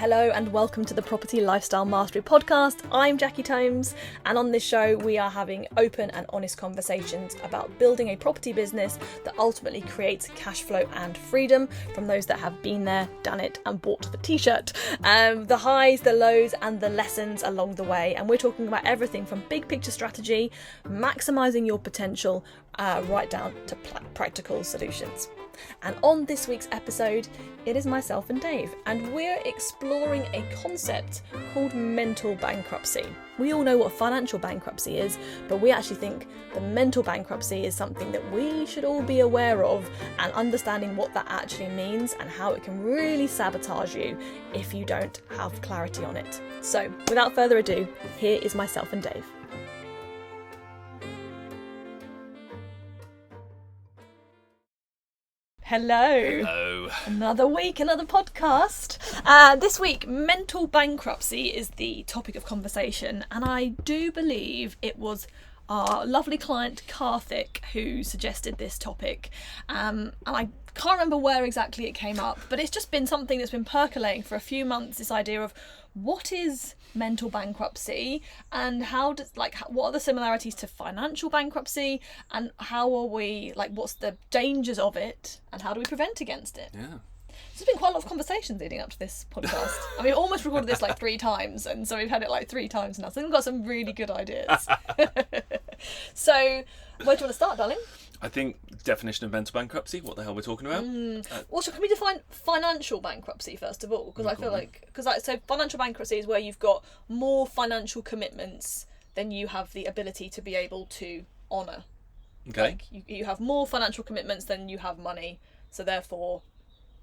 Hello and welcome to the Property Lifestyle Mastery Podcast. I'm Jackie Tomes, and on this show we are having open and honest conversations about building a property business that ultimately creates cash flow and freedom from those that have been there, done it and bought the t-shirt. The highs, the lows and the lessons along the way, and we're talking about everything from big picture strategy, maximising your potential, right down to practical solutions. And on this week's episode, it is myself and Dave, and we're exploring a concept called mental bankruptcy. We all know what financial bankruptcy is, but we actually think the mental bankruptcy is something that we should all be aware of, and understanding what that actually means and how it can really sabotage you if you don't have clarity on it. So, without further ado, here is myself and Dave. Hello. Another week, another podcast. This week, mental bankruptcy is the topic of conversation, and I do believe it was our lovely client Karthik who suggested this topic. And I can't remember where exactly it came up, but it's just been something that's been percolating for a few months, this idea of what is mental bankruptcy and what are the similarities to financial bankruptcy, and how are we, what's the dangers of it and how do we prevent against it? Yeah. There's been quite a lot of conversations leading up to this podcast. I mean, almost recorded this 3 times, and so we've had it 3 times now, so we've got some really good ideas. So, where do you want to start, darling? I think definition of mental bankruptcy, what the hell we're talking about. Also, can we define financial bankruptcy first of all? Because I feel so financial bankruptcy is where you've got more financial commitments than you have the ability to be able to honour. Okay. You have more financial commitments than you have money, so therefore,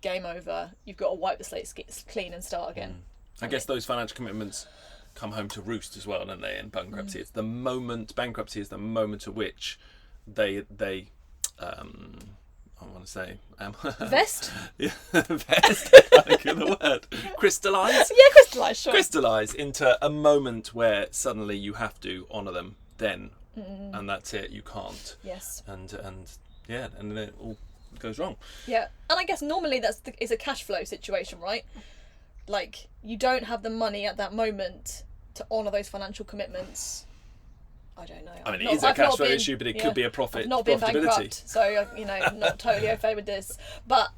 game over. You've got to wipe the slate clean and start again. I guess those financial commitments come home to roost as well, don't they, in bankruptcy? It's the moment, bankruptcy is the moment at which they I want to say vest? Yeah, vest. I think of the word. Crystallise? Yeah, crystallise, sure. Crystallise into a moment where suddenly you have to honour them then. And that's it, you can't. Yes. And then it all goes wrong. Yeah. And I guess normally it's a cash flow situation, right? You don't have the money at that moment to honour those financial commitments. I don't know. I mean, it is a cash flow issue, but it could be a profit. I've not been bankrupt, so not totally au fait with this. But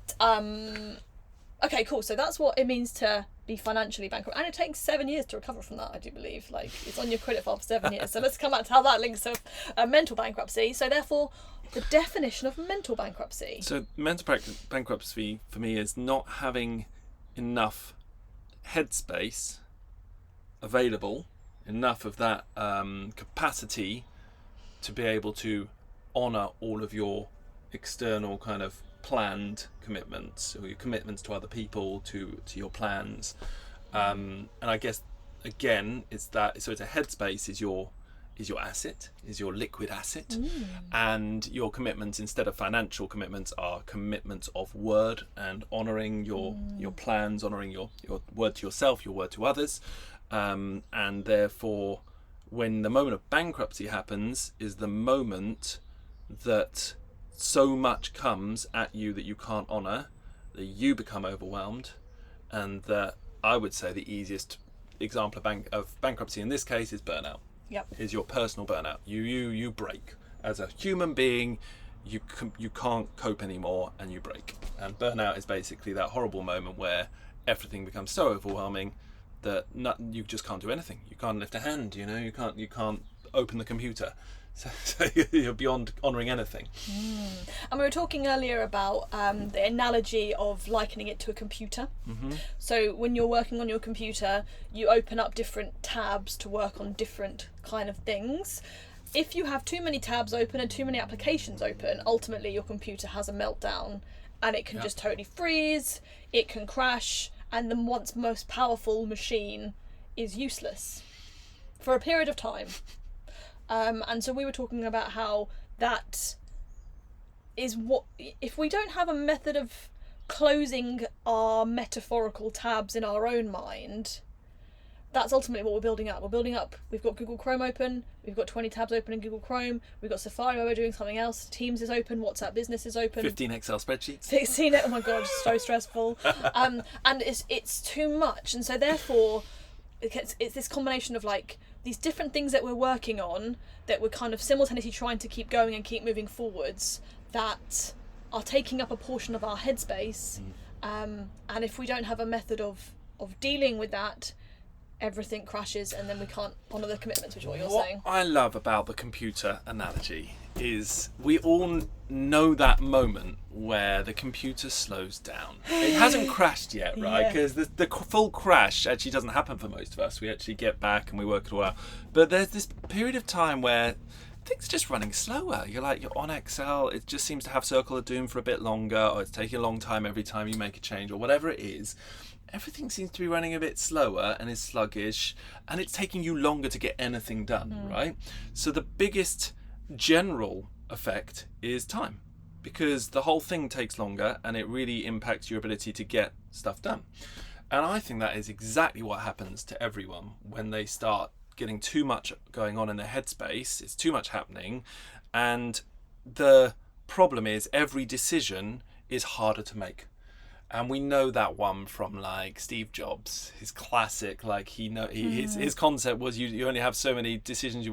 okay, cool. So that's what it means to be financially bankrupt, and it takes 7 years to recover from that. I do believe, it's on your credit file for 7 years. So let's come back to how that links to mental bankruptcy. So therefore, the definition of mental bankruptcy. So mental bankruptcy for me is not having enough headspace available. Enough of that capacity to be able to honour all of your external kind of planned commitments, or your commitments to other people, to your plans, and I guess again it's that. So it's a headspace is your asset, is your liquid asset, and your commitments, instead of financial commitments, are commitments of word and honouring your plans, honouring your word to yourself, your word to others. And therefore, when the moment of bankruptcy happens, is the moment that so much comes at you that you can't honour, that you become overwhelmed, and that I would say the easiest example of bankruptcy in this case is burnout. Yep. Is your personal burnout. You break as a human being. You can't cope anymore, and you break. And burnout is basically that horrible moment where everything becomes so overwhelming that you just can't do anything. You can't lift a hand, you can't open the computer. So you're beyond honouring anything. And we were talking earlier about the analogy of likening it to a computer. So when you're working on your computer, you open up different tabs to work on different kind of things. If you have too many tabs open and too many applications open, ultimately your computer has a meltdown, and it can just totally freeze, it can crash, and the once most powerful machine is useless for a period of time. And so we were talking about how that is what, if we don't have a method of closing our metaphorical tabs in our own mind, that's ultimately what we're building up. We've got Google Chrome open, we've got 20 tabs open in Google Chrome, we've got Safari where we're doing something else, Teams is open, WhatsApp Business is open. 15 Excel spreadsheets. 16 it, oh my god, so stressful. And it's too much, and so therefore it's this combination of like these different things that we're working on that we're kind of simultaneously trying to keep going and keep moving forwards that are taking up a portion of our headspace. And if we don't have a method of dealing with that, everything crashes and then we can't honour the commitments, which is what you're saying. What I love about the computer analogy is we all know that moment where the computer slows down. It hasn't crashed yet, right? Because the full crash actually doesn't happen for most of us. We actually get back and we work it all out. But there's this period of time where things are just running slower. You're on Excel, it just seems to have Circle of Doom for a bit longer, or it's taking a long time every time you make a change, or whatever it is. Everything seems to be running a bit slower and is sluggish, and it's taking you longer to get anything done, right? So the biggest general effect is time, because the whole thing takes longer and it really impacts your ability to get stuff done. And I think that is exactly what happens to everyone when they start getting too much going on in their headspace. It's too much happening, and the problem is every decision is harder to make. And we know that one from like Steve Jobs, his classic, like his concept was you only have so many decisions,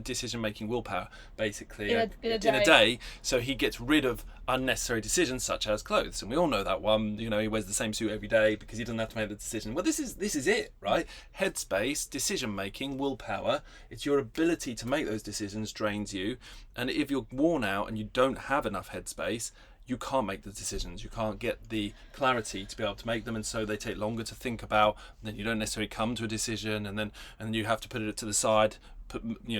decision making willpower basically in a day. So he gets rid of unnecessary decisions such as clothes, and we all know that one. He wears the same suit every day because he doesn't have to make the decision. Well, this is it, right? Headspace, decision making, willpower. It's your ability to make those decisions drains you, and if you're worn out and you don't have enough headspace, you can't make the decisions. You can't get the clarity to be able to make them, and so they take longer to think about. Then you don't necessarily come to a decision, and then you have to put it to the side,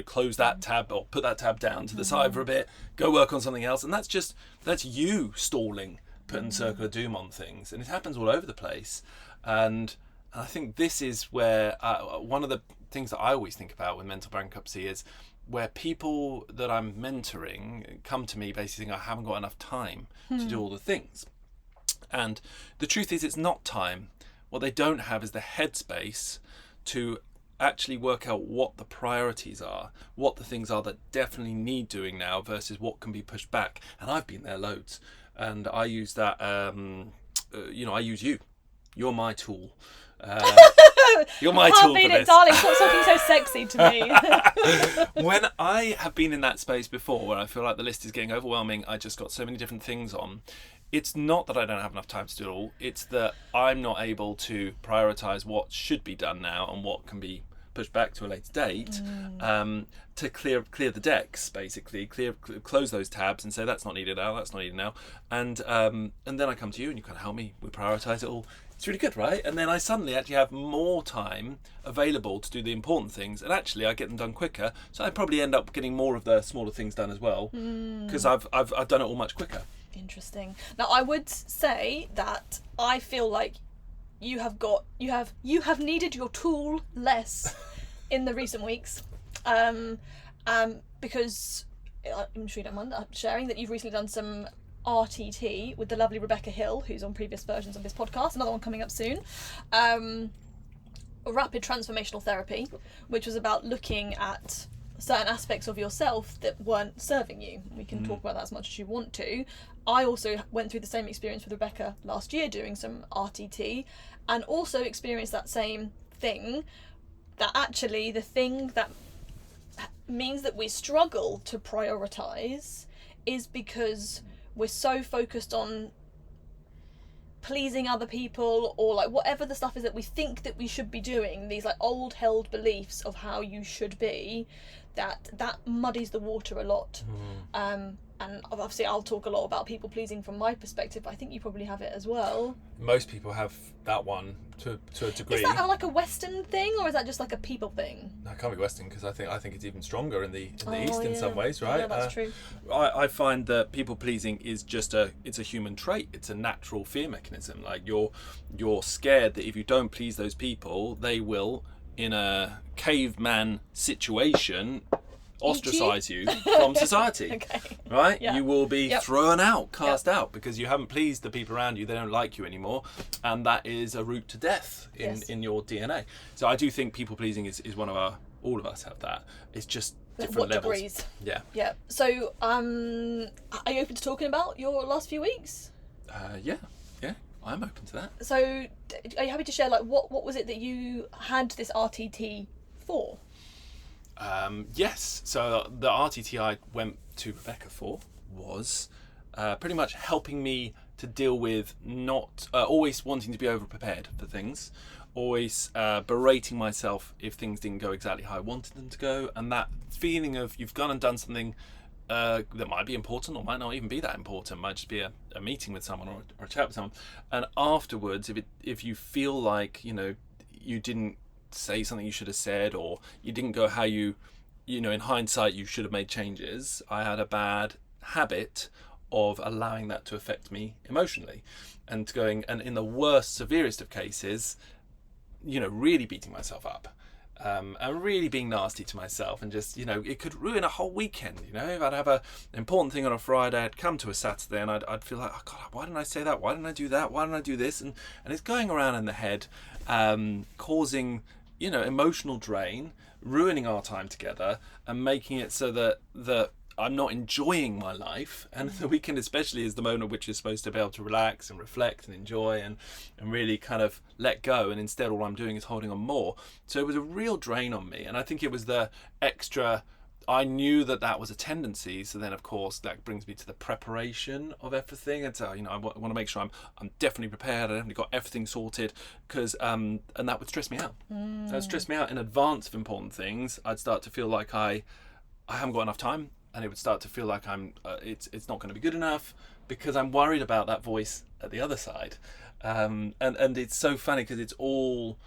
close that tab or put that tab down to the side for a bit, go work on something else, and that's you stalling, putting Circle of Doom on things, and it happens all over the place. And I think this is where one of the things that I always think about with mental bankruptcy is where people that I'm mentoring come to me basically saying, I haven't got enough time to do all the things. And the truth is, it's not time. What they don't have is the headspace to actually work out what the priorities are, what the things are that definitely need doing now versus what can be pushed back. And I've been there loads. And I use that, I use you. You're my tool. You're my tool for this. Darling, stop talking so sexy to me. When I have been in that space before where I feel like the list is getting overwhelming, I just got so many different things on, it's not that I don't have enough time to do it all, it's that I'm not able to prioritise what should be done now and what can be pushed back to a later date, to clear the decks, basically close those tabs and say that's not needed now, and then I come to you and you kind of help me, we prioritise it all. It's really good, right? And then I suddenly actually have more time available to do the important things, and actually I get them done quicker, so I probably end up getting more of the smaller things done as well, because I've done it all much quicker. Interesting. Now I would say that I feel like you have needed your tool less in the recent weeks, because I'm sure you don't mind sharing that you've recently done some RTT with the lovely Rebecca Hill, who's on previous versions of this podcast, another one coming up soon, rapid transformational therapy, which was about looking at certain aspects of yourself that weren't serving you. We can talk about that as much as you want to. I also went through the same experience with Rebecca last year doing some RTT, and also experienced that same thing, that actually the thing that means that we struggle to prioritise is because we're so focused on pleasing other people, or like whatever the stuff is that we think that we should be doing, these like old held beliefs of how you should be, that muddies the water a lot. And obviously I'll talk a lot about people pleasing from my perspective, but I think you probably have it as well. Most people have that one to a degree. Is that like a Western thing, or is that just like a people thing? No, it can't be Western, because I think it's even stronger in the East in some ways, right? Yeah, that's true. I find that people pleasing is just it's a human trait. It's a natural fear mechanism. Like you're scared that if you don't please those people, they will, in a caveman situation, ostracise you from society. Okay. Right? Yeah. You will be Yep. thrown out, cast out, because you haven't pleased the people around you. They don't like you anymore, and that is a route to death in your DNA. So I do think people pleasing is one of our. All of us have that. It's just different What levels. degrees? Yeah. Yeah. So, are you open to talking about your last few weeks? Yeah. I'm open to that. So, are you happy to share, like, what was it that you had this RTT for? Yes. So the RTT I went to Rebecca for was pretty much helping me to deal with not always wanting to be over prepared for things, always berating myself if things didn't go exactly how I wanted them to go, and that feeling of you've gone and done something that might be important or might not even be that important, might just be a meeting with someone or a chat with someone, and afterwards if you feel like you didn't say something you should have said, or you didn't go how you in hindsight you should have made changes, I had a bad habit of allowing that to affect me emotionally, and in the worst, severest of cases, really beating myself up. And really being nasty to myself, and just it could ruin a whole weekend. If I'd have an important thing on a Friday, I'd come to a Saturday and I'd feel like, oh God, why didn't I say that, why didn't I do that, why didn't I do this, and it's going around in the head, causing emotional drain, ruining our time together, and making it so that I'm not enjoying my life. And the weekend especially is the moment which is supposed to be able to relax and reflect and enjoy and really kind of let go, and instead all I'm doing is holding on more. So it was a real drain on me, and I think it was the extra. I knew that was a tendency, so then of course that brings me to the preparation of everything, and so I want to make sure I'm definitely prepared, I definitely got everything sorted, because and that would stress me out. That would stress me out in advance of important things. I'd start to feel like I haven't got enough time, and it would start to feel like it's not going to be good enough, because I'm worried about that voice at the other side, and it's so funny because it's all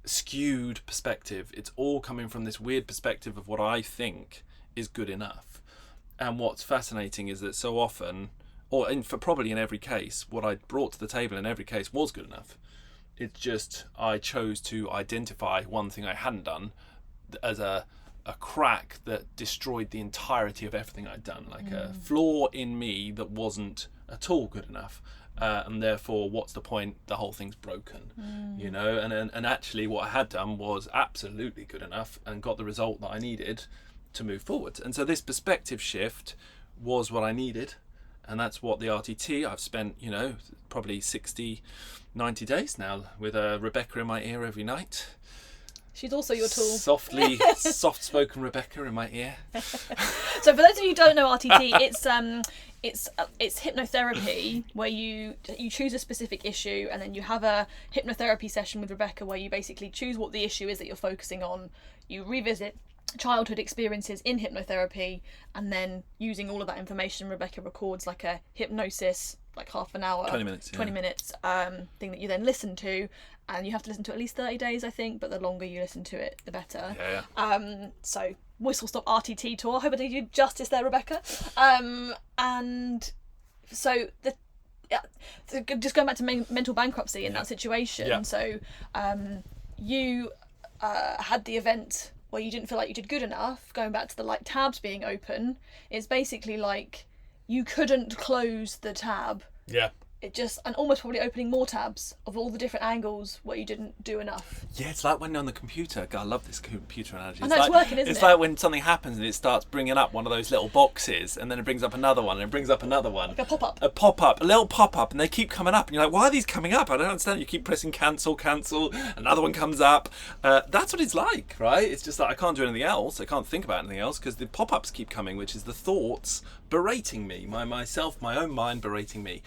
skewed perspective. It's all coming from this weird perspective of what I think is good enough. And what's fascinating is that so often, probably in every case, what I brought to the table in every case was good enough. It's just I chose to identify one thing I hadn't done as a crack that destroyed the entirety of everything I'd done, like a flaw in me that wasn't at all good enough. And therefore, what's the point? The whole thing's broken, and actually what I had done was absolutely good enough and got the result that I needed to move forward. And so this perspective shift was what I needed, and that's what the RTT, I've spent, probably 60-90 days now with Rebecca in my ear every night. She's also your tool. Soft-spoken Rebecca in my ear. So for those of you who don't know RTT, it's hypnotherapy where you choose a specific issue, and then you have a hypnotherapy session with Rebecca where you basically choose what the issue is that you're focusing on. You revisit childhood experiences in hypnotherapy, and then using all of that information, Rebecca records like a hypnosis, like half an hour, 20 minutes thing that you then listen to, and you have to listen to at least 30 days, I think, but the longer you listen to it, the better. So whistle stop RTT tour. I hope I did you justice there, Rebecca. And so just going back to mental bankruptcy in that situation. Yeah. So you had the event where you didn't feel like you did good enough. Going back to the tabs being open, it's basically like you couldn't close the tab. Yeah. It just, and almost probably opening more tabs of all the different angles where you didn't do enough. Yeah, it's like when you're on the computer. God, I love this computer analogy. I know, it's working, isn't it? It's like when something happens and it starts bringing up one of those little boxes, and then it brings up another one, and it brings up another one. Like a pop-up. A little pop-up, and they keep coming up, and you're like, why are these coming up? I don't understand. You keep pressing cancel, another one comes up. That's what it's like, right? It's just like, I can't do anything else. I can't think about anything else because the pop-ups keep coming, which is the thoughts berating me, my own mind berating me,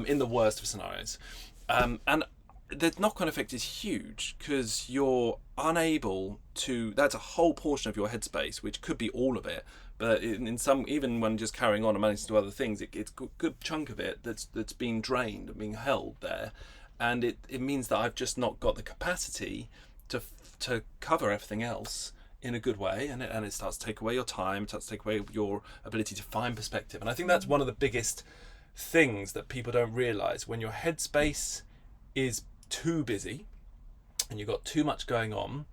in the worst of scenarios. And the knock-on effect is huge because you're unable to, that's a whole portion of your headspace, which could be all of it, but in some, even when just carrying on and managing to do other things, it's a good chunk of it that's being drained and being held there, and it means that I've just not got the capacity to cover everything else in a good way, and it starts to take away your time, it starts to take away your ability to find perspective. And I think that's one of the biggest things that people don't realise. When your headspace is too busy and you've got too much going on,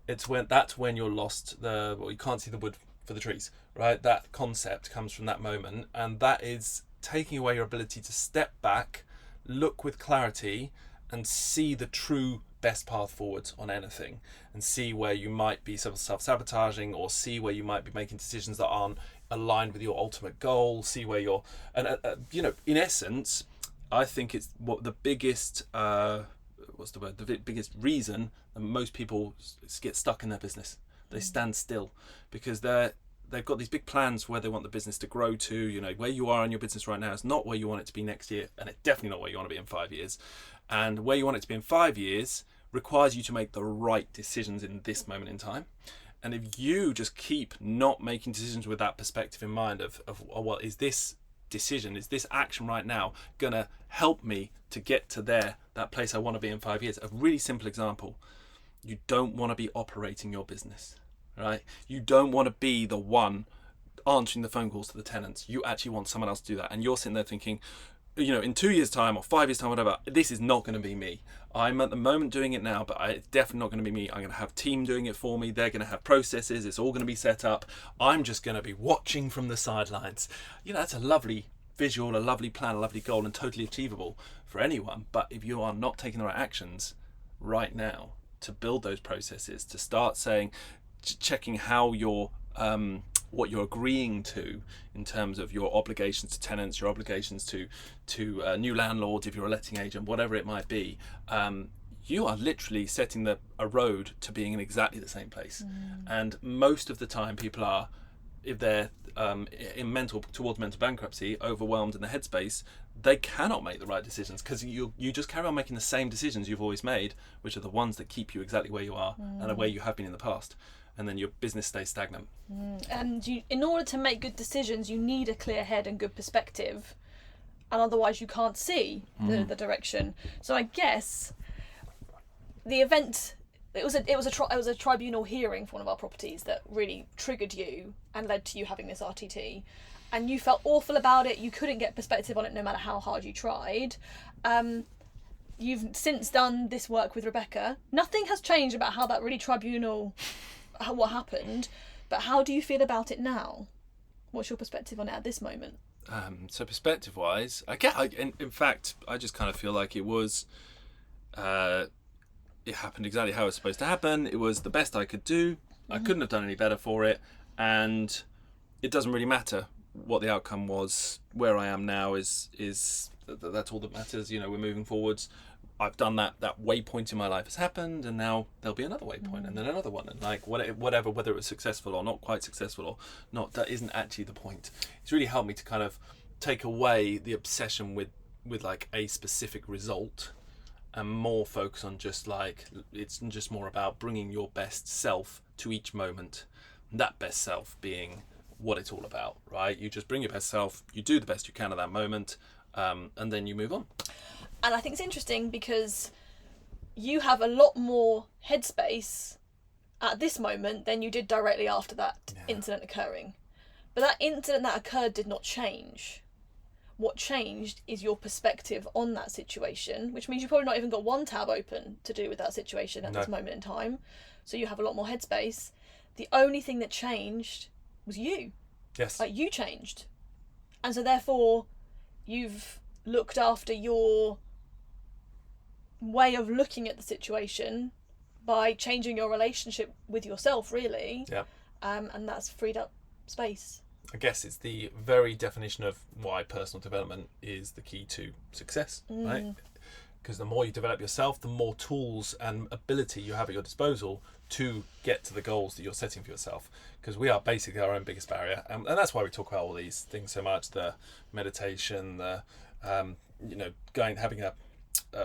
that's when you're lost. You can't see the wood for the trees, right? That concept comes from that moment, and that is taking away your ability to step back, look with clarity, and see the true best path forwards on anything, and see where you might be self-sabotaging, or see where you might be making decisions that aren't aligned with your ultimate goal, see where you're, and in essence, I think it's what the biggest the biggest reason that most people get stuck in their business. They stand still because they've got these big plans for where they want the business to grow to. Where you are in your business right now is not where you want it to be next year, and it's definitely not where you want to be in 5 years. And where you want it to be in 5 years requires you to make the right decisions in this moment in time. And if you just keep not making decisions with that perspective in mind of well, is this decision, is this action right now gonna help me to get to that place I want to be in 5 years? A really simple example: you don't want to be operating your business, right? You don't want to be the one answering the phone calls to the tenants. You actually want someone else to do that, and you're sitting there thinking, in 2 years' time or 5 years' time, whatever, this is not going to be me. I'm at the moment doing it now, but it's definitely not going to be me. I'm going to have a team doing it for me. They're going to have processes. It's all going to be set up. I'm just going to be watching from the sidelines. That's a lovely visual, a lovely plan, a lovely goal, and totally achievable for anyone. But if you are not taking the right actions right now to build those processes, to start checking how you're what you're agreeing to in terms of your obligations to tenants, your obligations to new landlords, if you're a letting agent, whatever it might be, you are literally setting a road to being in exactly the same place. And most of the time people are, if they're towards mental bankruptcy, overwhelmed in the headspace, they cannot make the right decisions because you just carry on making the same decisions you've always made, which are the ones that keep you exactly where you are and where you have been in the past. And then your business stays stagnant. And in order to make good decisions, you need a clear head and good perspective, and otherwise you can't see the direction. So I guess the event, it was a tribunal hearing for one of our properties that really triggered you and led to you having this RTT, and you felt awful about it. You couldn't get perspective on it no matter how hard you tried. You've since done this work with Rebecca. Nothing has changed about how that really tribunal, what happened, but how do you feel about it now? What's your perspective on it at this moment? So perspective wise, in fact, I just kind of feel like it was it happened exactly how it was supposed to happen. It was the best I could do. I couldn't have done any better for it, and it doesn't really matter what the outcome was. Where I am now is that's all that matters. We're moving forwards. I've done that waypoint in my life has happened, and now there'll be another waypoint and then another one, and whatever, whether it was successful or not quite successful or not, that isn't actually the point. It's really helped me to kind of take away the obsession with like a specific result, and more focus on it's just more about bringing your best self to each moment. That best self being what it's all about, right? You just bring your best self, you do the best you can at that moment, and then you move on. And I think it's interesting because you have a lot more headspace at this moment than you did directly after that incident occurring. But that incident that occurred did not change. What changed is your perspective on that situation, which means you've probably not even got one tab open to do with that situation at this moment in time. So you have a lot more headspace. The only thing that changed was you. Yes. Like, you changed. And so therefore you've looked after your way of looking at the situation by changing your relationship with yourself, really. Yeah. And that's freed up space. I guess it's the very definition of why personal development is the key to success, right? Because the more you develop yourself, the more tools and ability you have at your disposal to get to the goals that you're setting for yourself. Because we are basically our own biggest barrier, and that's why we talk about all these things so much: the meditation, the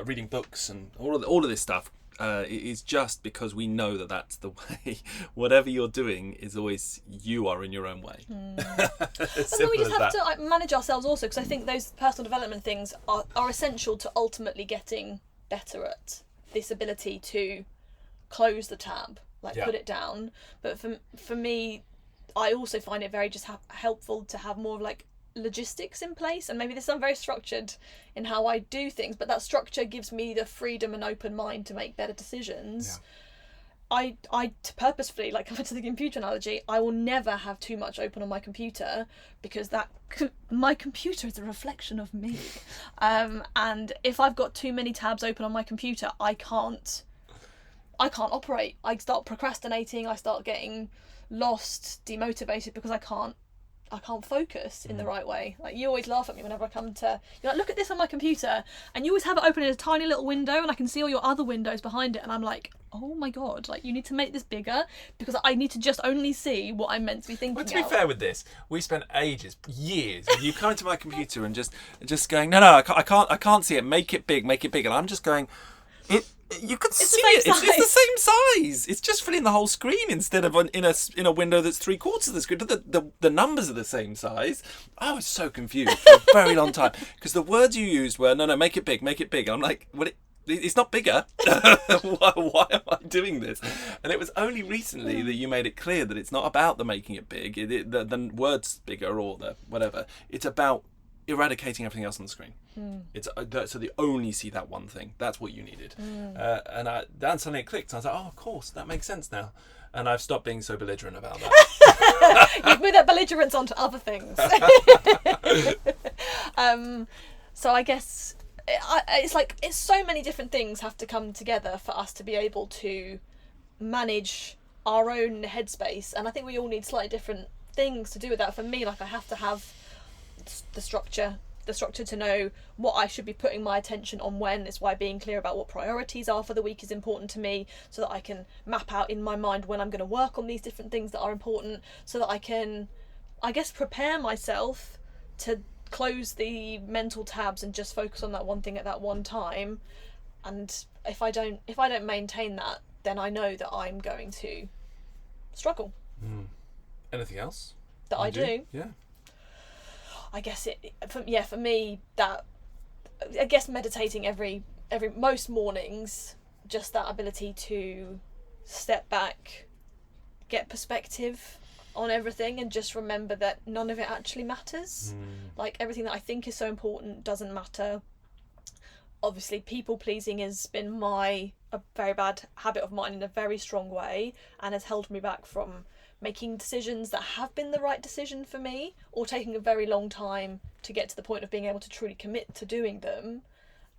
reading books, and all of this stuff. It is just because we know that that's the way. Whatever you're doing is always, you are in your own way. And then we just have to manage ourselves also, because I think those personal development things are essential to ultimately getting better at this ability to close the tab, put it down. But for me, I also find it very just helpful to have more of logistics in place, and maybe I'm very structured in how I do things, but that structure gives me the freedom and open mind to make better decisions. purposefully, like to the computer analogy, I will never have too much open on my computer, because my computer is a reflection of me. And if I've got too many tabs open on my computer, I can't operate. I start procrastinating, I start getting lost, demotivated, because I can't focus in the right way. Like, you always laugh at me whenever I come to, you're like, look at this on my computer, and you always have it open in a tiny little window, and I can see all your other windows behind it, and I'm like, oh my god, like, you need to make this bigger, because I need to just only see what I'm meant to be thinking. Well, to be fair with this, we spent years of you coming to my computer and just going, no, I can't see it, make it big, and I'm just going, you could see it. It's the same size. It's just filling the whole screen instead of in a window that's 3/4 of the screen. The numbers are the same size. I was so confused for a very long time, because the words you used were, no, make it big. And I'm like, well, it's not bigger. Why am I doing this? And it was only recently that you made it clear that it's not about the making it big, the words bigger or the whatever. It's about eradicating everything else on the screen. It's so they only see that one thing. That's what you needed. And then suddenly it clicked, and I was like, oh, of course, that makes sense now. And I've stopped being so belligerent about that. You've moved that belligerence onto other things. So I guess it's so many different things have to come together for us to be able to manage our own headspace, and I think we all need slightly different things to do with that. For me, like, I have to have the structure to know what I should be putting my attention on when. It's why being clear about what priorities are for the week is important to me, so that I can map out in my mind when I'm going to work on these different things that are important, so that I can, I guess, prepare myself to close the mental tabs and just focus on that one thing at that one time. And if I don't maintain that, then I know that I'm going to struggle. Anything else that I do? Yeah. I guess for me, that, I guess, meditating every most mornings, just that ability to step back, get perspective on everything, and just remember that none of it actually matters. Like, everything that I think is so important doesn't matter. Obviously, people pleasing has been a very bad habit of mine in a very strong way, and has held me back from making decisions that have been the right decision for me, or taking a very long time to get to the point of being able to truly commit to doing them.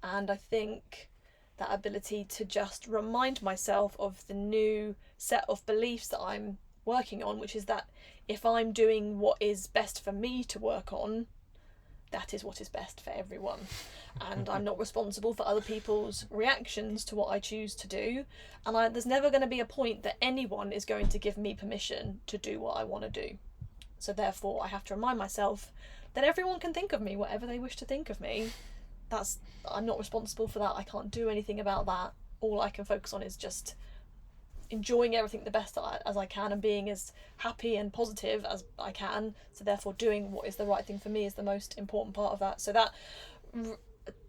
And I think that ability to just remind myself of the new set of beliefs that I'm working on, which is that if I'm doing what is best for me to work on, that is what is best for everyone. And I'm not responsible for other people's reactions to what I choose to do. And there's never going to be a point that anyone is going to give me permission to do what I want to do. So therefore, I have to remind myself that everyone can think of me whatever they wish to think of me. I'm not responsible for that. I can't do anything about that. All I can focus on is just enjoying everything the best as I can, and being as happy and positive as I can. So therefore, doing what is the right thing for me is the most important part of that. So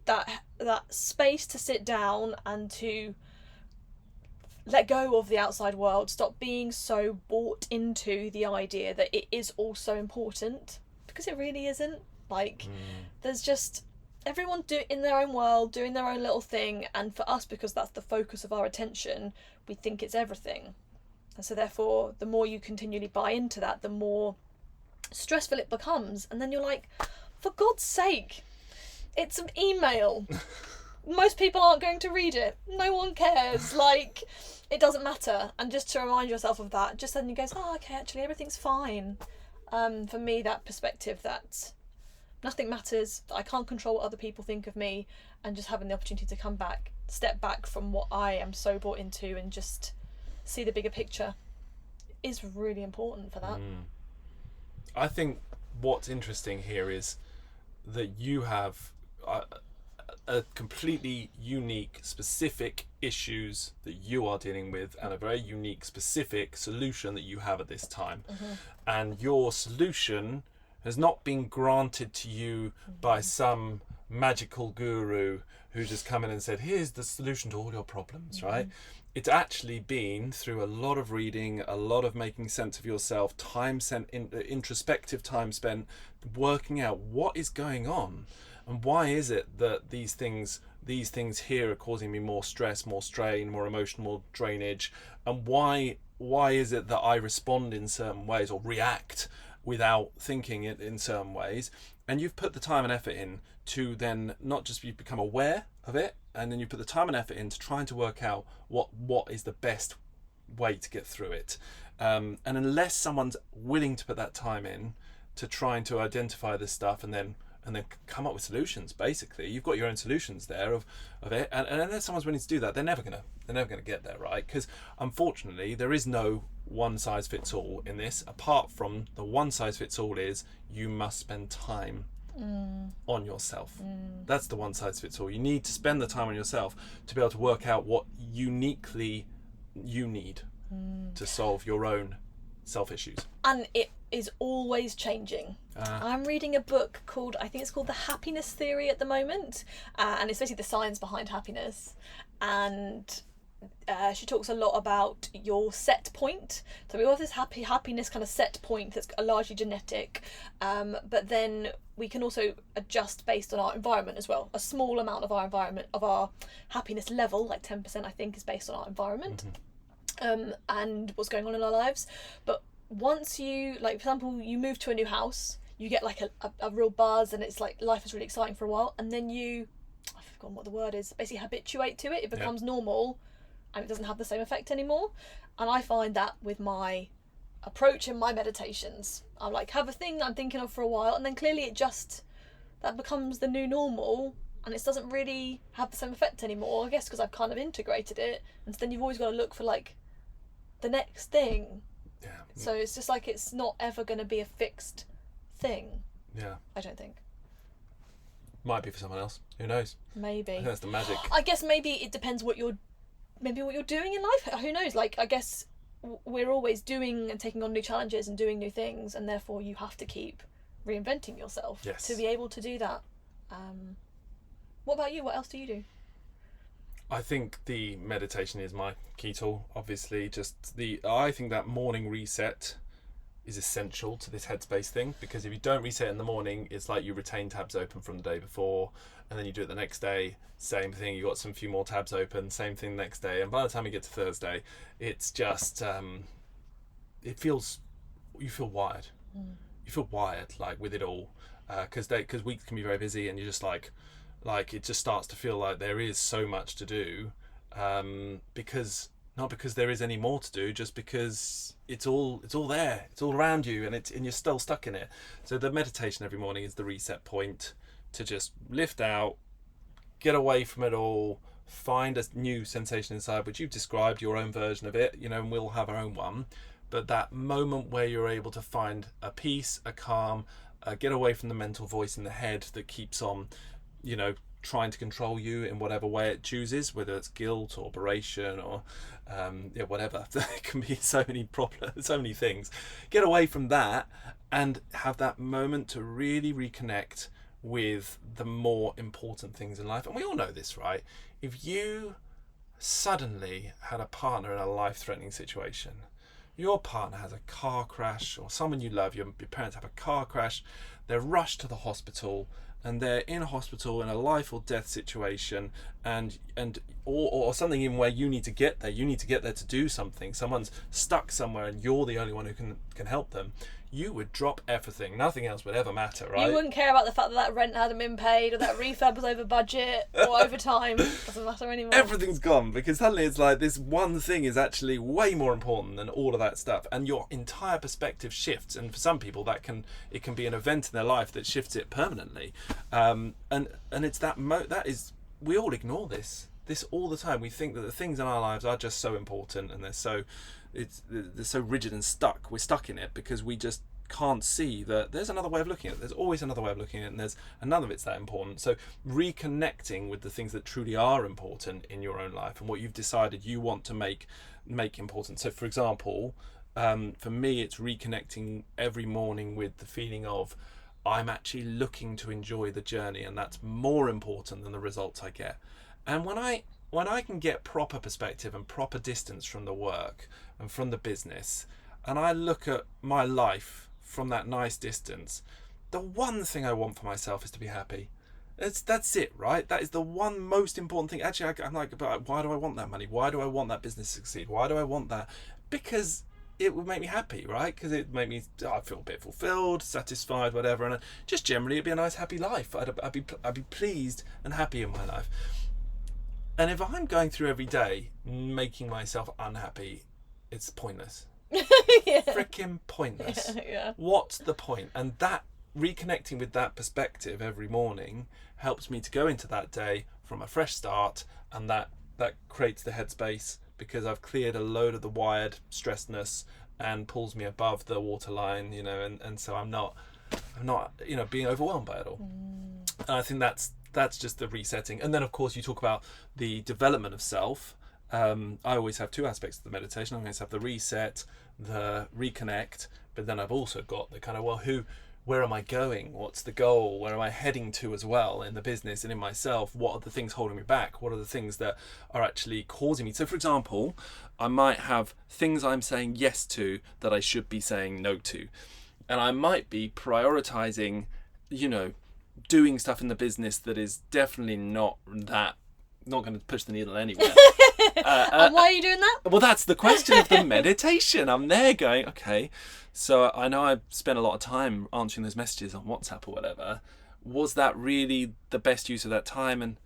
that space to sit down and to let go of the outside world, stop being so bought into the idea that it is also important, because it really isn't. Like, there's just everyone in their own world, doing their own little thing, and for us, because that's the focus of our attention, we think it's everything. And so therefore, the more you continually buy into that, the more stressful it becomes. And then you're like, for God's sake, it's an email. Most people aren't going to read it. No one cares. Like, it doesn't matter. And just to remind yourself of that, just then you go, oh, okay, actually everything's fine. For me, that perspective that nothing matters, that I can't control what other people think of me, and just having the opportunity to come back, step back from what I am so bought into, and just see the bigger picture is really important for that. I think what's interesting here is that you have a completely unique, specific issues that you are dealing with, and a very unique, specific solution that you have at this time. And your solution has not been granted to you by some magical guru who just come in and said, here's the solution to all your problems, right? It's actually been through a lot of reading, a lot of making sense of yourself, time spent introspective time spent working out what is going on And why is it that these things here are causing me more stress, more strain, more emotional drainage? And why is it that I respond in certain ways or react without thinking it in certain ways? And you've put the time and effort in to then not just you become aware of it, and then you put the time and effort into trying to work out what is the best way to get through it. And unless someone's willing to put that time in to trying to identify this stuff and then come up with solutions, basically you've got your own solutions there of it, and unless someone's willing to do that, they're never gonna get there, right? Because unfortunately there is no one size fits all in this, apart from the one size fits all is you must spend time on yourself. That's the one size fits all. You need to spend the time on yourself to be able to work out what uniquely you need to solve your own self issues. And it is always changing. I'm reading a book called, I think it's called The Happiness Theory at the moment, and it's basically the science behind happiness. And she talks a lot about your set point. So we have this happiness kind of set point that's largely genetic, but then we can also adjust based on our environment as well. A small amount of our environment, of our happiness level, like 10% I think, is based on our environment. And what's going on in our lives. But once you, like, for example, you move to a new house, you get like a real buzz, and it's like life is really exciting for a while, and then I've forgotten what the word is, basically habituate to it. It becomes normal, and it doesn't have the same effect anymore. And I find that with my approach and my meditations, I like have a thing that I'm thinking of for a while, and then clearly that becomes the new normal, and it doesn't really have the same effect anymore, I guess because I've kind of integrated it. And so then you've always got to look for like the next thing. Yeah. So it's just like it's not ever going to be a fixed thing. Yeah. I don't think. Might be for someone else. Who knows? Maybe. I think that's the magic. I guess maybe it depends what you're doing in life. Who knows? Like, I guess we're always doing and taking on new challenges and doing new things, and therefore you have to keep reinventing yourself to be able to do that. What about you? What else do you do? I think the meditation is my key tool. Obviously, I think that morning reset is essential to this headspace thing, because if you don't reset in the morning, it's like you retain tabs open from the day before, and then you do it the next day, same thing, you got some few more tabs open, same thing the next day, and by the time you get to Thursday, it's just you feel wired. You feel wired, like, with it all, because weeks can be very busy, and you're just like it just starts to feel like there is so much to do, because not because there is any more to do, just because it's all there, it's all around you, and you're still stuck in it. So the meditation every morning is the reset point to just lift out, get away from it all, find a new sensation inside, which you've described your own version of it, and we'll have our own one. But that moment where you're able to find a peace, a calm, get away from the mental voice in the head that keeps on, trying to control you in whatever way it chooses, whether it's guilt or operation or whatever. There can be so many problems, so many things. Get away from that and have that moment to really reconnect with the more important things in life. And we all know this, right? If you suddenly had a partner in a life-threatening situation, your partner has a car crash, or someone you love, your parents have a car crash, they're rushed to the hospital, and they're in a hospital in a life or death situation, or something even where you need to get there to do something, someone's stuck somewhere and you're the only one who can help them, you would drop everything. Nothing else would ever matter, right? You wouldn't care about the fact that rent hadn't been paid, or that refurb was over budget or over time. Doesn't matter anymore. Everything's gone, because suddenly it's like this one thing is actually way more important than all of that stuff, and your entire perspective shifts. And for some people it can be an event in their life that shifts it permanently. And it's that is, we all ignore this all the time. We think that the things in our lives are just so important, and they're so rigid and stuck. We're stuck in it because we just can't see that there's another way of looking at it. There's always another way of looking at it, and there's none of it's that important. So reconnecting with the things that truly are important in your own life and what you've decided you want to make important. So for example, for me, it's reconnecting every morning with the feeling of I'm actually looking to enjoy the journey, and that's more important than the results I get. And when I can get proper perspective and proper distance from the work and from the business, and I look at my life from that nice distance, the one thing I want for myself is to be happy. That's it, right? That is the one most important thing. Actually, I'm like, but why do I want that money? Why do I want that business to succeed? Why do I want that? Because it would make me happy, right? Because it make me, I feel a bit fulfilled, satisfied, whatever, and just generally it'd be a nice, happy life. I'd be pleased and happy in my life. And if I'm going through every day making myself unhappy, it's pointless. Yeah. Freaking pointless. Yeah. What's the point? And that reconnecting with that perspective every morning helps me to go into that day from a fresh start, and that creates the headspace, because I've cleared a load of the wired stressedness and pulls me above the waterline, and so I'm not being overwhelmed by it all. And I think that's just the resetting. And then of course you talk about the development of self. I always have two aspects of the meditation. I always have the reset, the reconnect, but then I've also got the kind of, where am I going? What's the goal? Where am I heading to as well in the business and in myself? What are the things holding me back? What are the things that are actually causing me? So for example, I might have things I'm saying yes to that I should be saying no to. And I might be prioritizing, doing stuff in the business that is definitely not going to push the needle anywhere. And why are you doing that? Well, that's the question of the meditation. I'm there going, okay, so I know I spent a lot of time answering those messages on WhatsApp or whatever. Was that really the best use of that time? And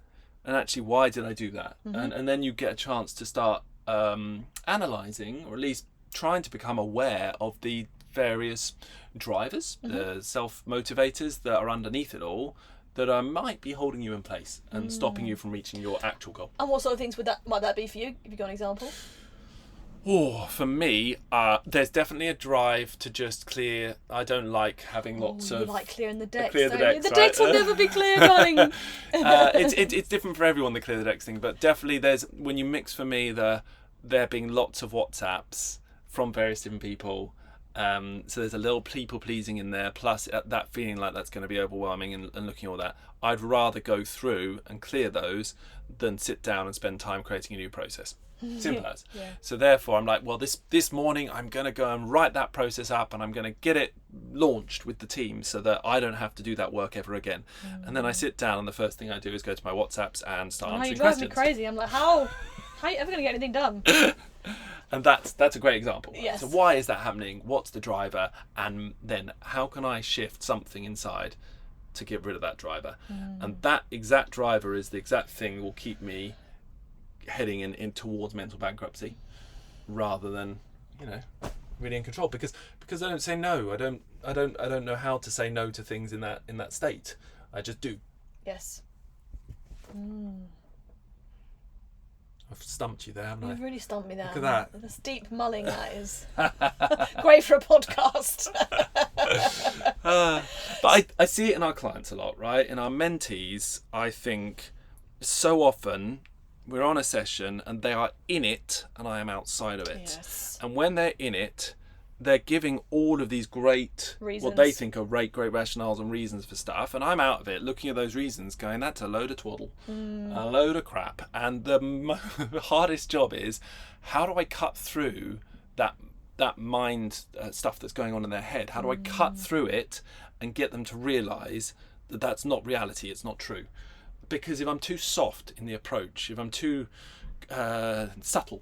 actually, why did I do that? And then you get a chance to start analysing, or at least trying to become aware of the various drivers, the self-motivators that are underneath it all, that might be holding you in place and stopping you from reaching your actual goal. And what sort of things might that be for you? Have you got an example? Oh, for me, there's definitely a drive to just clear. I don't like having lots of... You like clearing the decks, clear the decks, The decks will never be clear, darling. It's different for everyone, the clear the decks thing, but definitely when you mix for me there being lots of WhatsApps from various different people. So there's a little people pleasing in there, plus that feeling like that's going to be overwhelming and looking at all that. I'd rather go through and clear those than sit down and spend time creating a new process. Simple as. Yeah. So therefore I'm like, well, this morning I'm going to go and write that process up, and I'm going to get it launched with the team so that I don't have to do that work ever again. And then I sit down, and the first thing I do is go to my WhatsApps and start answering questions. You drive me crazy. I'm like, how are you ever going to get anything done? And that's a great example. Yes. So why is that happening? What's the driver? And then how can I shift something inside to get rid of that driver? And that exact driver is the exact thing that will keep me heading in towards mental bankruptcy, rather than really in control, because I don't say no. I don't know how to say no to things in that state. I just do. Yes. I've stumped you there, haven't I? You've really stumped me there. Look at that. That's deep mulling, that is. Great for a podcast. But I see it in our clients a lot, right? In our mentees, I think so often we're on a session and they are in it and I am outside of it. Yes. And when they're in it, they're giving all of these great, reasons. what they think are great rationales and reasons for stuff, and I'm out of it looking at those reasons going, that's a load of twaddle, a load of crap. And the hardest job is, how do I cut through that mind stuff that's going on in their head? How do I cut through it and get them to realise that that's not reality, it's not true? Because if I'm too soft in the approach, if I'm too subtle,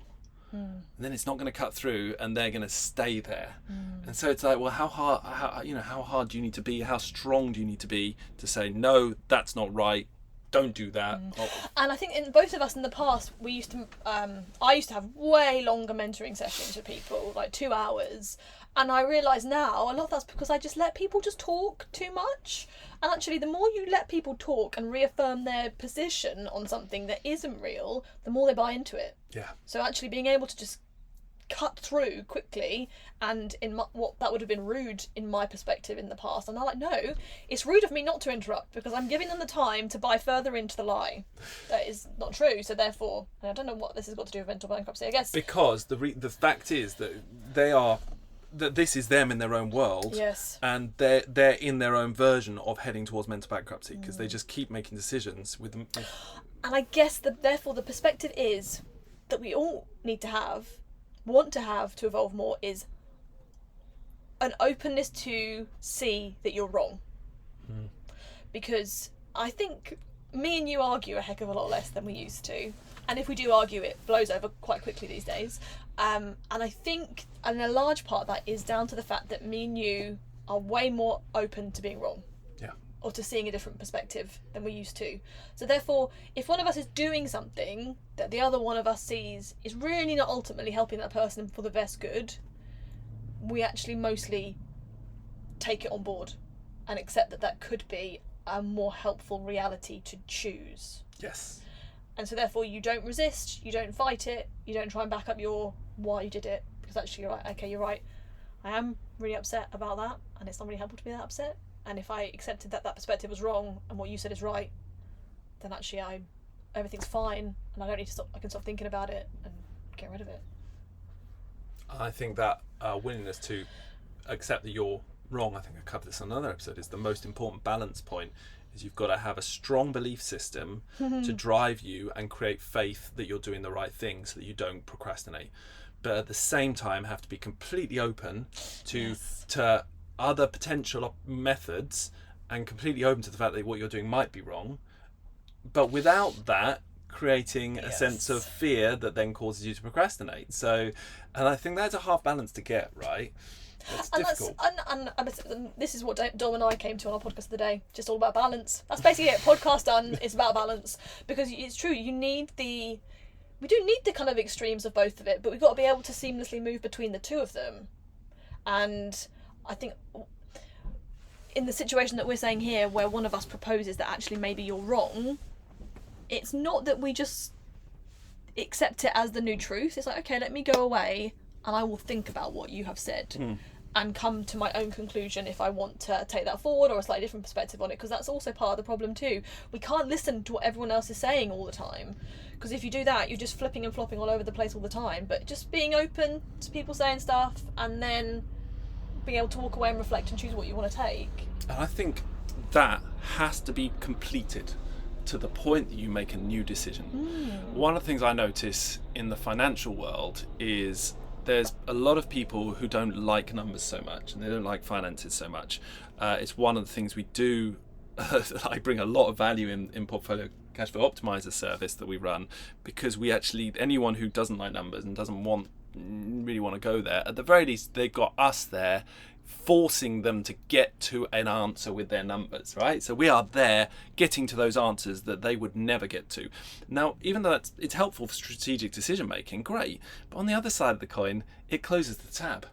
then it's not going to cut through, and they're going to stay there. And so it's like, well, how hard do you need to be? How strong do you need to be to say, no, that's not right, don't do that? And I think in both of us in the past, I used to have way longer mentoring sessions with people, like 2 hours. And I realise now a lot of that's because I just let people just talk too much. And actually, the more you let people talk and reaffirm their position on something that isn't real, the more they buy into it. Yeah. So actually being able to just cut through quickly, and what that would have been rude in my perspective in the past, and I'm like, no, it's rude of me not to interrupt, because I'm giving them the time to buy further into the lie that is not true. So therefore, and I don't know what this has got to do with mental bankruptcy, I guess, because the fact is that that this is them in their own world. Yes. And they're in their own version of heading towards mental bankruptcy, because they just keep making decisions with them. And I guess therefore the perspective is that we all want to have to evolve more, is an openness to see that you're wrong. Because I think me and you argue a heck of a lot less than we used to. And if we do argue, it blows over quite quickly these days. And I think, and a large part of that is down to the fact that me and you are way more open to being wrong. Yeah. Or to seeing a different perspective than we used to. So therefore, if one of us is doing something that the other one of us sees is really not ultimately helping that person for the best good, we actually mostly take it on board and accept that that could be a more helpful reality to choose. Yes. And so therefore you don't resist, you don't fight it, you don't try and back up your why you did it, because actually you're right, okay, you're right, I am really upset about that, and it's not really helpful to be that upset, and if I accepted that that perspective was wrong and what you said is right, then actually everything's fine, and I don't need to stop, I can stop thinking about it and get rid of it. I think that willingness to accept that you're wrong, I think I covered this in another episode, is the most important balance point. Is you've got to have a strong belief system to drive you and create faith that you're doing the right thing so that you don't procrastinate. But at the same time, have to be completely open to other potential methods and completely open to the fact that what you're doing might be wrong. But without that, creating a sense of fear that then causes you to procrastinate. So, and I think that's a half balance to get, right? It's difficult. And this is what Dom and I came to on our podcast of the day. Just all about balance. That's basically it. Podcast done. It's about balance, because it's true. We do need the kind of extremes of both of it, but we've got to be able to seamlessly move between the two of them. And I think in the situation that we're saying here, where one of us proposes that actually maybe you're wrong, it's not that we just accept it as the new truth. It's like, okay, let me go away and I will think about what you have said and come to my own conclusion if I want to take that forward, or a slightly different perspective on it, because that's also part of the problem too. We can't listen to what everyone else is saying all the time, because if you do that, you're just flipping and flopping all over the place all the time. But just being open to people saying stuff and then being able to walk away and reflect and choose what you want to take. And I think that has to be completed to the point that you make a new decision. One of the things I notice in the financial world is there's a lot of people who don't like numbers so much, and they don't like finances so much. It's one of the things we do. I bring a lot of value in Portfolio Cashflow Optimizer service that we run, because we actually, anyone who doesn't like numbers and doesn't really want to go there, at the very least they've got us there forcing them to get to an answer with their numbers, right? So we are there getting to those answers that they would never get to. Now, even though it's helpful for strategic decision making, great, but on the other side of the coin, it closes the tab.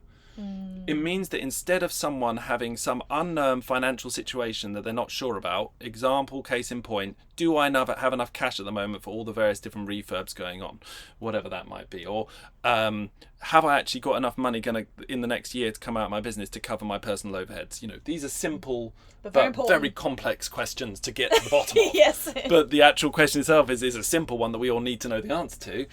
It means that instead of someone having some unknown financial situation that they're not sure about, example, case in point, do I have enough cash at the moment for all the various different refurbs going on, whatever that might be, or have I actually got enough money in the next year to come out of my business to cover my personal overheads? You know, these are simple but very complex questions to get to the bottom of. Yes. But the actual question itself is a simple one that we all need to know the answer to.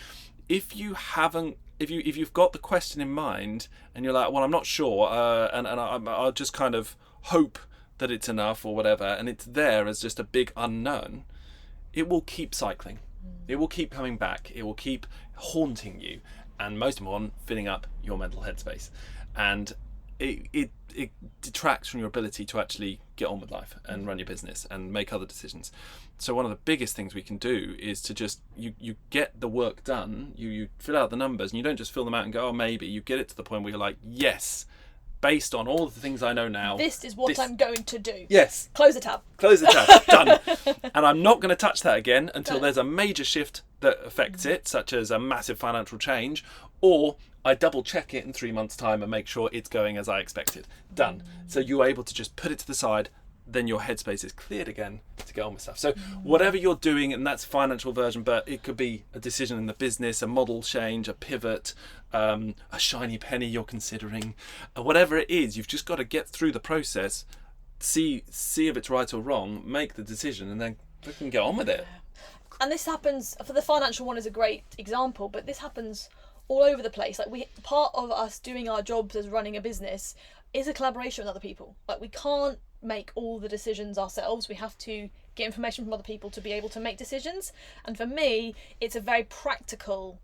If you've got the question in mind and you're like, well, I'm not sure, and I'll just kind of hope that it's enough or whatever, and it's there as just a big unknown, it will keep cycling. It will keep coming back. It will keep haunting you, and most important, filling up your mental headspace. And it detracts from your ability to actually get on with life and run your business and make other decisions. So one of the biggest things we can do is to just you get the work done, you fill out the numbers, and you don't just fill them out and go, oh, maybe. You get it to the point where you're like, yes, based on all of the things I know now, this is what I'm going to do. Yes. Close the tab. Done. And I'm not going to touch that again until there's a major shift that affects it, such as a massive financial change, or I double check it in 3 months' time and make sure it's going as I expected. Done. So you're able to just put it to the side, then your headspace is cleared again to get on with stuff. So whatever you're doing, and that's financial version, but it could be a decision in the business, a model change, a pivot, a shiny penny you're considering, whatever it is, you've just got to get through the process, see if it's right or wrong, make the decision, and then we can get on with it. And this happens, for the financial one is a great example, but this happens all over the place. Like part of us doing our jobs as running a business is a collaboration with other people. Like we can't make all the decisions ourselves. We have to get information from other people to be able to make decisions. And for me, it's a very practical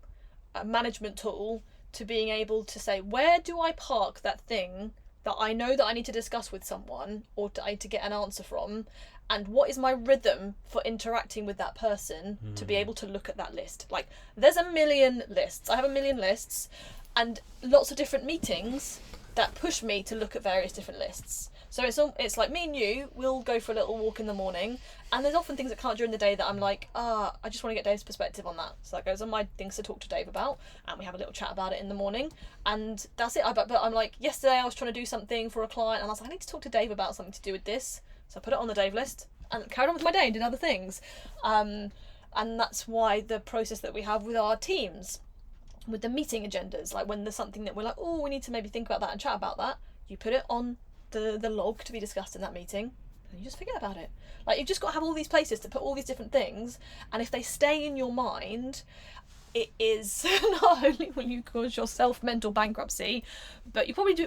management tool to being able to say, where do I park that thing that I know that I need to discuss with someone or to get an answer from, and what is my rhythm for interacting with that person to be able to look at that list. Like, there's a million lists. I have a million lists and lots of different meetings that push me to look at various different lists. So it's like me and you, we'll go for a little walk in the morning, and there's often things that come out during the day that I'm like, I just want to get Dave's perspective on that. So that goes on my things to talk to Dave about, and we have a little chat about it in the morning, and that's it. But I'm like, yesterday I was trying to do something for a client, and I was like, I need to talk to Dave about something to do with this. So I put it on the Dave list, and carried on with my day and did other things. And that's why the process that we have with our teams, with the meeting agendas, like when there's something that we're like, we need to maybe think about that and chat about that, you put it on the log to be discussed in that meeting, and you just forget about it. Like, you've just got to have all these places to put all these different things, and if they stay in your mind, it is not only will you cause yourself mental bankruptcy, but you probably do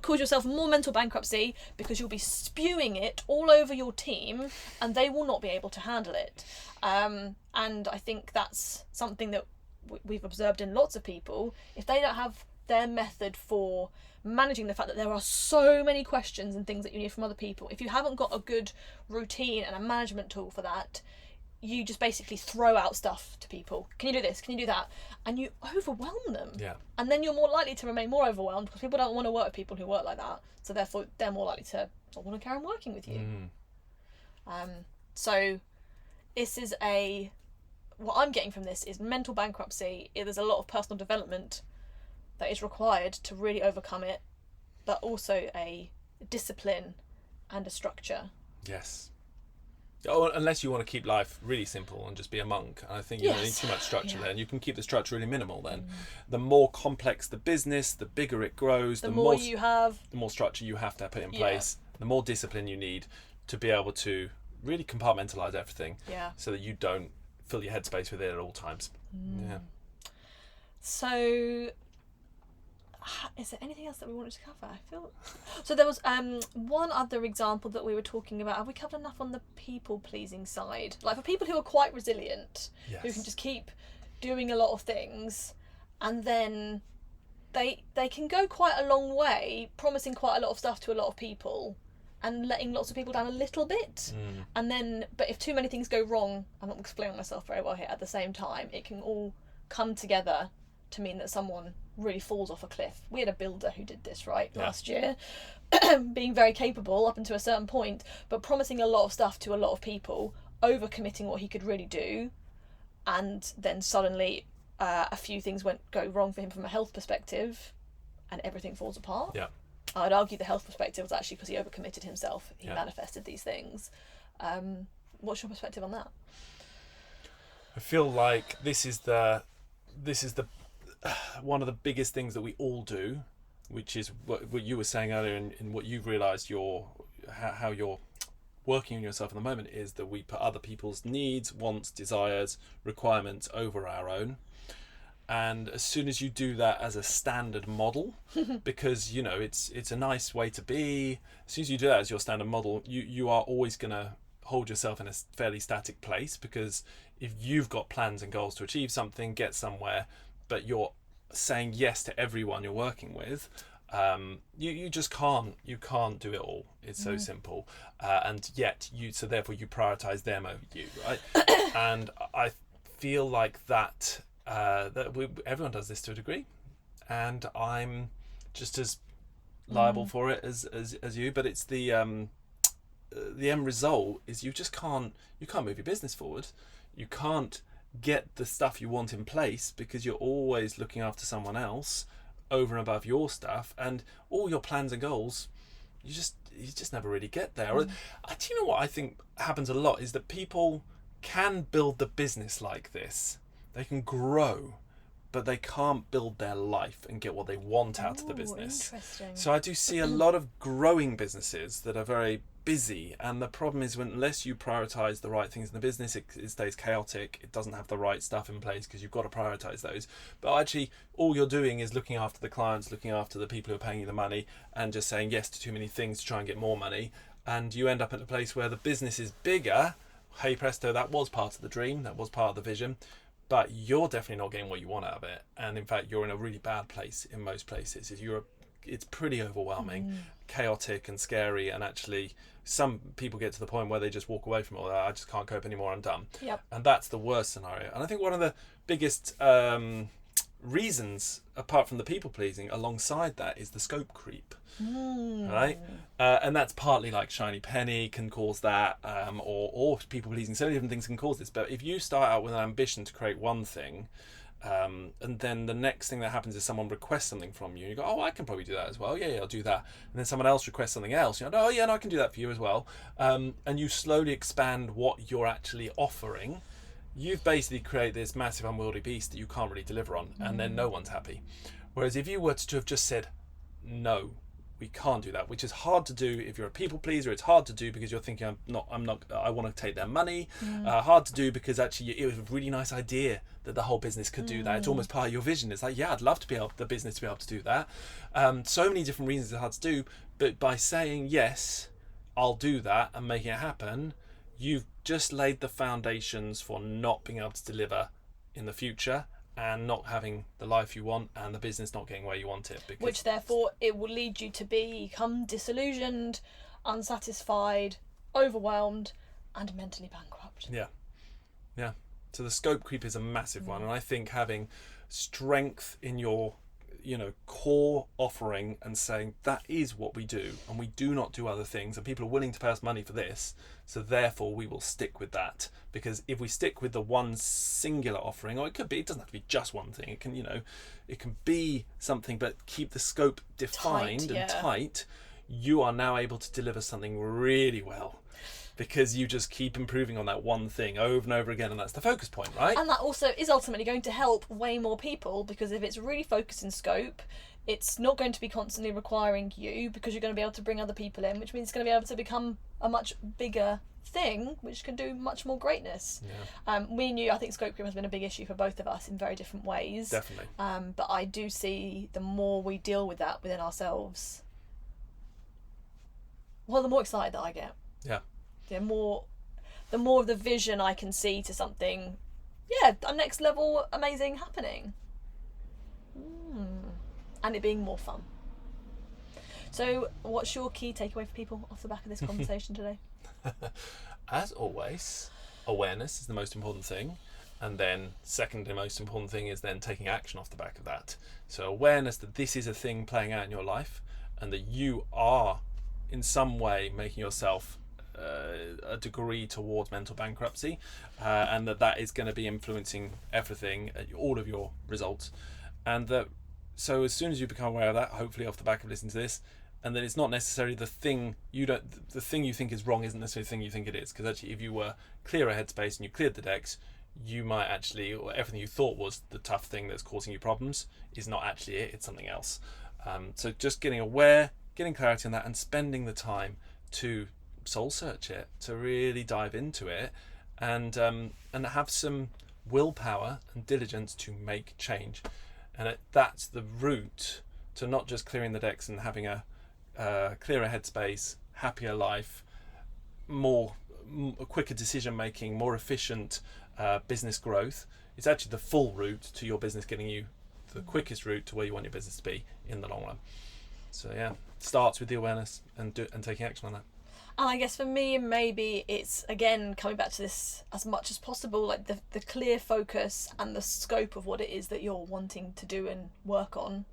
cause yourself more mental bankruptcy because you'll be spewing it all over your team and they will not be able to handle it. And I think that's something that we've observed in lots of people. If they don't have their method for managing the fact that there are so many questions and things that you need from other people, if you haven't got a good routine and a management tool for that, you just basically throw out stuff to people. Can you do this? Can you do that? And you overwhelm them. Yeah. And then you're more likely to remain more overwhelmed because people don't want to work with people who work like that. So therefore they're more likely to not want to carry on working with you. So this is what I'm getting from this is mental bankruptcy. There's a lot of personal development that is required to really overcome it, but also a discipline and a structure. Yes. Oh, unless you want to keep life really simple and just be a monk. I think you don't need too much structure there, and you can keep the structure really minimal then. The more complex the business, the bigger it grows, the more you have, the more structure you have to put in place, the more discipline you need to be able to really compartmentalize everything so that you don't fill your headspace with it at all times. So is there anything else that we wanted to cover? I feel so there was one other example that we were talking about. Have we covered enough on the people pleasing side? Like, for people who are quite resilient, who can just keep doing a lot of things, and then they can go quite a long way promising quite a lot of stuff to a lot of people and letting lots of people down a little bit. And then, but if too many things go wrong, I'm not explaining myself very well here, at the same time, it can all come together to mean that someone really falls off a cliff. We had a builder who did this last year, being very capable up until a certain point, but promising a lot of stuff to a lot of people, overcommitting what he could really do, and then suddenly a few things go wrong for him from a health perspective, and everything falls apart. I'd argue the health perspective was actually because he overcommitted himself. He manifested these things. What's your perspective on that? I feel like this is the one of the biggest things that we all do, which is what you were saying earlier, in what you've realised how you're working on yourself at the moment, is that we put other people's needs, wants, desires, requirements over our own. And as soon as you do that as a standard model, because it's a nice way to be, as soon as you do that as your standard model, you are always going to hold yourself in a fairly static place, because if you've got plans and goals to achieve something, get somewhere, but you're saying yes to everyone you're working with, you just can't do it all. It's so simple, and yet so therefore you prioritize them over you, right? And I feel like that everyone does this to a degree, and I'm just as liable for it as you. But it's the end result is you can't move your business forward. You can't get the stuff you want in place because you're always looking after someone else over and above your stuff, and all your plans and goals, you just never really get there. Do you know what I think happens a lot is that people can build the business like this. They can grow, but they can't build their life and get what they want out of the business. Interesting. So I do see a lot of growing businesses that are very busy, and the problem is unless you prioritize the right things in the business, it stays chaotic. It doesn't have the right stuff in place because you've got to prioritize those. But actually all you're doing is looking after the clients, looking after the people who are paying you the money, and just saying yes to too many things to try and get more money, and you end up at a place where the business is bigger. Hey presto, that was part of the dream, that was part of the vision, but you're definitely not getting what you want out of it. And in fact, you're in a really bad place in most places. If you're it's pretty overwhelming, chaotic and scary, and actually some people get to the point where they just walk away from it. I just can't cope anymore, I'm done. Yep. And that's the worst scenario. And I think one of the biggest reasons, apart from the people pleasing, alongside that is the scope creep. Right? And that's partly like shiny penny can cause that, or people pleasing. So many different things can cause this. But if you start out with an ambition to create one thing, and then the next thing that happens is someone requests something from you, and you go, oh, I can probably do that as well. Yeah, I'll do that. And then someone else requests something else. You know, oh yeah, no, I can do that for you as well. And you slowly expand what you're actually offering. You've basically created this massive unwieldy beast that you can't really deliver on, and then no one's happy. Whereas if you were to have just said, no, we can't do that, which is hard to do if you're a people pleaser. It's hard to do because you're thinking, I want to take their money. Hard to do because actually it was a really nice idea that the whole business could do that. It's almost part of your vision. It's like, yeah, I'd love to be able, the business to be able to do that. So many different reasons it's hard to do, but by saying, yes, I'll do that and making it happen, you've just laid the foundations for not being able to deliver in the future, and not having the life you want, and the business not getting where you want it. Which therefore it will lead you to become disillusioned, unsatisfied, overwhelmed, and mentally bankrupt. Yeah. So the scope creep is a massive one, and I think having strength in your core offering and saying that is what we do, and we do not do other things, and people are willing to pay us money for this, so therefore we will stick with that. Because if we stick with the one singular offering, or it doesn't have to be just one thing, it can be something, but keep the scope defined and tight, you are now able to deliver something really well, because you just keep improving on that one thing over and over again, and that's the focus point, right? And that also is ultimately going to help way more people, because if it's really focused in scope, it's not going to be constantly requiring you, because you're going to be able to bring other people in, which means it's going to be able to become a much bigger thing, which can do much more greatness. I think scope creep has been a big issue for both of us in very different ways. Definitely. But I do see the more we deal with that within ourselves, well, the more excited that I get. The more of the vision I can see to something, a next level amazing happening. And it being more fun. So what's your key takeaway for people off the back of this conversation today? As always, awareness is the most important thing, and then second the most important thing is then taking action off the back of that. So awareness that this is a thing playing out in your life, and that you are in some way making yourself a degree towards mental bankruptcy, and that is going to be influencing everything, all of your results. And that, so as soon as you become aware of that, hopefully off the back of listening to this, and that it's not necessarily the thing you think is wrong isn't necessarily the thing you think it is, because actually if you were clear a headspace and you cleared the decks, you might actually, or everything you thought was the tough thing that's causing you problems is not actually it, it's something else. So just getting aware, getting clarity on that, and spending the time to soul search it, to really dive into it, and have some willpower and diligence to make change. And that's the route to not just clearing the decks and having a clearer headspace, happier life, quicker decision making, more efficient business growth. It's actually the full route to your business, getting you the quickest route to where you want your business to be in the long run. So starts with the awareness and taking action on that. And I guess for me, maybe it's, again, coming back to this as much as possible, like the clear focus and the scope of what it is that you're wanting to do and work on.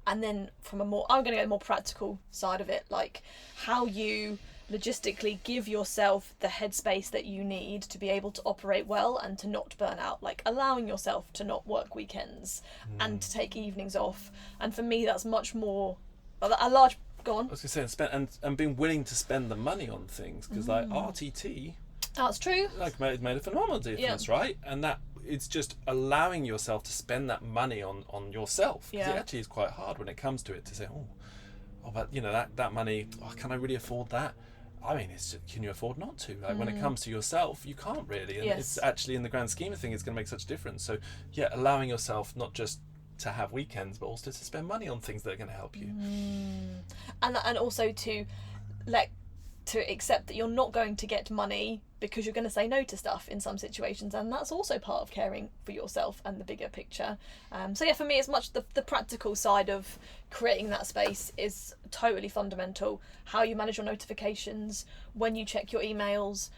And then I'm going to get a more practical side of it, like how you logistically give yourself the headspace that you need to be able to operate well and to not burn out, like allowing yourself to not work weekends and to take evenings off. And for me, that's much more a large... Go on. I was going to say, and being willing to spend the money on things, because like RTT, that's true. Like made a phenomenal difference, right? And that it's just allowing yourself to spend that money on yourself. Because it actually is quite hard when it comes to it to say, but that money, can I really afford that? I mean, can you afford not to? Like when it comes to yourself, you can't really, and it's actually in the grand scheme of things, it's going to make such a difference. So allowing yourself not just to have weekends, but also to spend money on things that are going to help you, and also to let to accept that you're not going to get money because you're going to say no to stuff in some situations, and that's also part of caring for yourself and the bigger picture. So yeah, for me, it's much the practical side of creating that space is totally fundamental. How you manage your notifications, when you check your emails,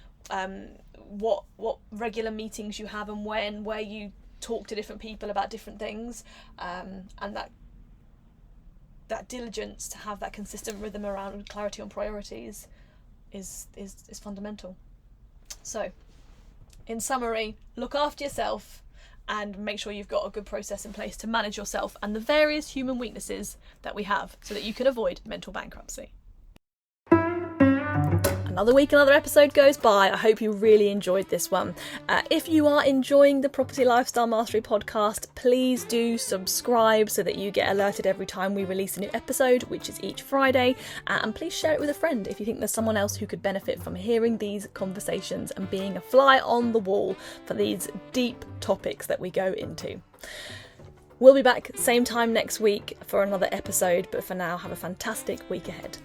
what regular meetings you have and when, where you talk to different people about different things, and that diligence to have that consistent rhythm around clarity on priorities is fundamental. So, in summary, look after yourself and make sure you've got a good process in place to manage yourself and the various human weaknesses that we have so that you can avoid mental bankruptcy. Another week, another episode goes by. I hope you really enjoyed this one. If you are enjoying the Property Lifestyle Mastery podcast, please do subscribe so that you get alerted every time we release a new episode, which is each Friday. And please share it with a friend if you think there's someone else who could benefit from hearing these conversations and being a fly on the wall for these deep topics that we go into. We'll be back same time next week for another episode, but for now, have a fantastic week ahead.